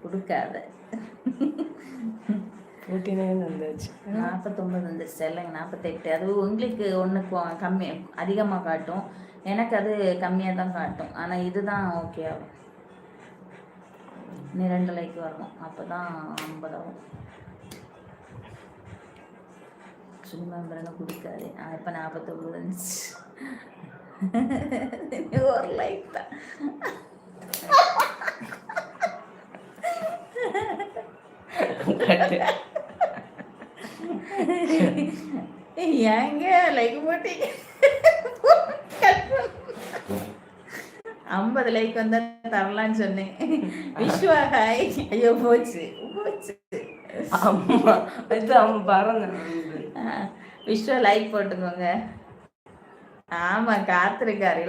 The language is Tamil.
கொடுக்காத. 49 வந்துச்சு. 49 வந்துருச்சு இல்லைங்க, 48. அது உங்களுக்கு ஒன்று கம்மி அதிகமாக காட்டும், எனக்கு அது கம்மியாக தான் காட்டும். ஆனால் இதுதான் ஓகே ஆகும். நீ 2 லைக் வரணும், அப்போ தான் 50 ஆகும். சும்மா மெம்பர்னு கொடுக்காது. இப்போ 49 வந்துச்சு. ஒரு லைக் தான். ஏங்க லைக் போட்டீங்க? 50 லைக் வந்தா தரலான்னு சொன்னேன். விஸ்வா ஹாய். ஐயோ போச்சு போச்சு. ஆமா இது அவன் பறந்த விஸ்வா லைக் போட்டுக்கோங்க. ஆமா காத்திருக்காரு.